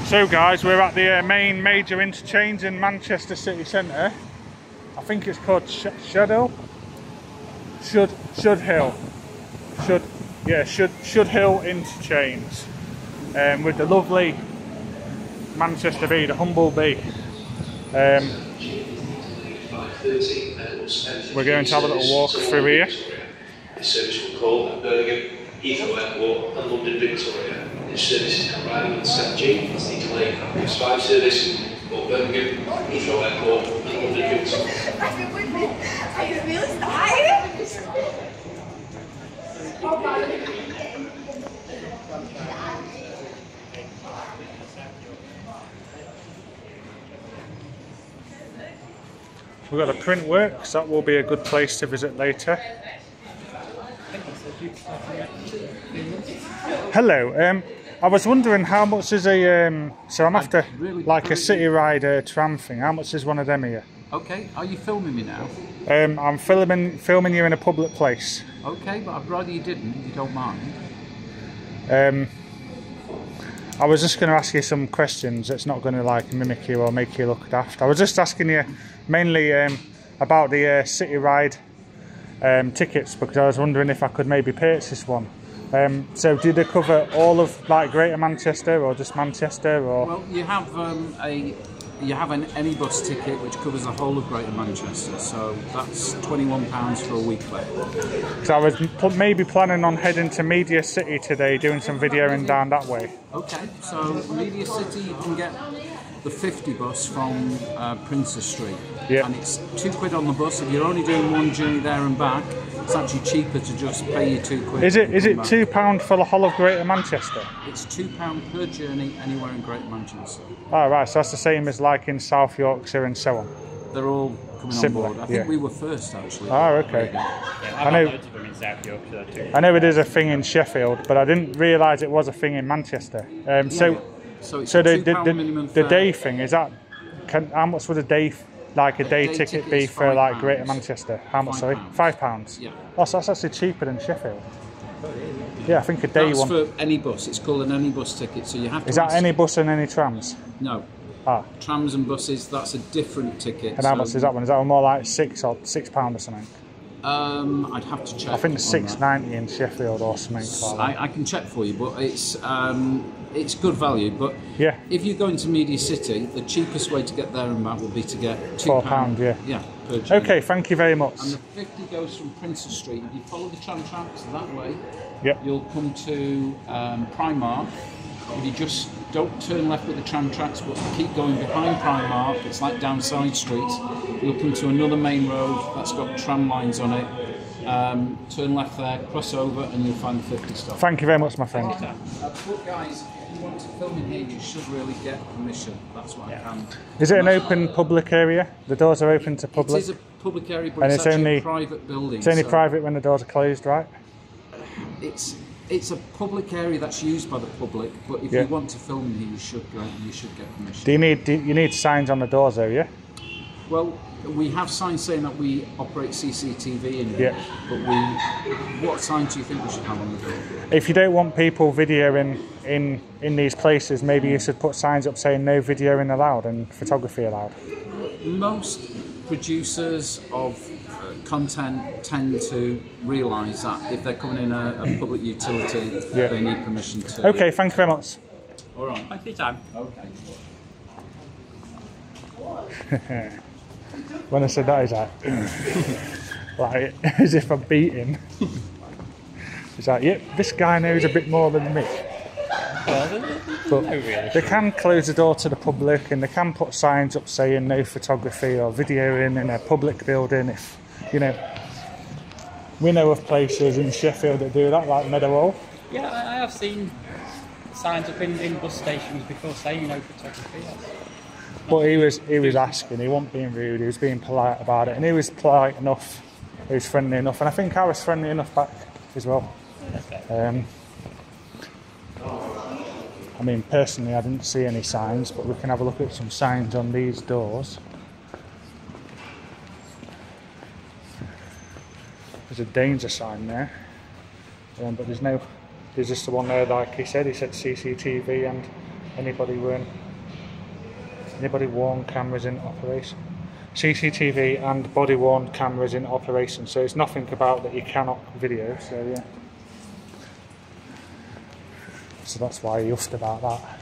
So guys, we're at the main major interchange in Manchester city centre. I think it's called Shudhill interchange, with the lovely Manchester Bee, the humble bee. We're going to have a little walk through here. This service will call at Birmingham, Heathrow Airport and London Victoria. This service is provided on 7G, it's the delayed Campus 5 service for Birmingham, Heathrow Airport and London Victoria. Are you really tired? We've got a print works, that will be a good place to visit later. Hello, I was wondering how much is a, so I'm after like a city ride tram thing, how much is one of them here? Okay, are you filming me now? I'm filming you in a public place. Okay, but I'd rather you didn't, if you don't mind. I was just going to ask you some questions that's not going to like mimic you or make you look daft. I was just asking you mainly about the city ride tickets, because I was wondering if I could maybe purchase one. So do they cover all of like Greater Manchester or just Manchester, or? Well, you have an any bus ticket which covers the whole of Greater Manchester, so that's £21 for a weekly. So I was maybe planning on heading to Media City today, doing some videoing down that way. Okay, so Media City you can get the 50 bus from Princess Street, and it's £2 on the bus. If you're only doing one journey there and back, it's actually cheaper to just pay you £2. Is it £2 for the whole of Greater Manchester? It's £2 per journey anywhere in Greater Manchester. Oh right, so that's the same as like in South Yorkshire and so on. They're all coming similar, on board. I think we were first actually. Oh okay. I know loads of them in South Yorkshire too. I know it is a thing in Sheffield, but I didn't realise it was a thing in Manchester. So the day thing, is that, how much would a day ticket be for like Greater Manchester? How much, sorry? £5? Yeah. Oh, so that's actually cheaper than Sheffield. Yeah, I think a day one. That's for any bus. It's called an any bus ticket, so you have to. Is that any bus and any trams? No. Ah. Trams and buses, that's a different ticket. And how much is that one? Is that one more like £6 or something? I'd have to check. I think it's £6.90 in Sheffield or something like that. I can check for you, but it's good value. But yeah, if you go into Media City, the cheapest way to get there and back would be to get £4. Yeah, per journey. Okay, thank you very much. And the 50 goes from Princess Street. If you follow the tram tracks that way, yep, you'll come to Primark. If you just don't turn left with the tram tracks, but keep going behind Primark, it's like down side streets, you'll come to another main road that's got tram lines on it. Turn left there, cross over, and you'll find the 50 stop. Thank you very much, my friend. But guys, if you want to film in here, you should really get permission. That's what I can. Is it an open public area? The doors are open to public? It is a public area, but it's actually a private building. It's only private when the doors are closed, right? It's a public area that's used by the public, but if you want to film in here, you should get permission. Do you need signs on the doors though, yeah? Well, we have signs saying that we operate CCTV in here, but what signs do you think we should have on the door? If you don't want people videoing in these places, maybe you should put signs up saying no videoing allowed and photography allowed. Most producers of content tend to realise that if they're coming in a public utility, they need permission to. Okay, thank you very much. All right. Thanks for your time. Okay. When I said that, he's like as if I'm beating. He's like, yep, this guy knows a bit more than me. But they can close the door to the public, and they can put signs up saying no photography or videoing in a public building. If you know, we know of places in Sheffield that do that, like Meadowhall. Yeah, I have seen signs up in bus stations before saying no photography. But he was asking, he wasn't being rude, he was being polite about it, and he was polite enough, he was friendly enough, and I think I was friendly enough back as well. I mean, personally I didn't see any signs, but we can have a look at some signs on these doors. There's a danger sign there, but there's just the one there, like he said CCTV and Anybody worn cameras in operation. CCTV and body worn cameras in operation. So it's nothing about that you cannot video. So yeah. So that's why I huffed about that.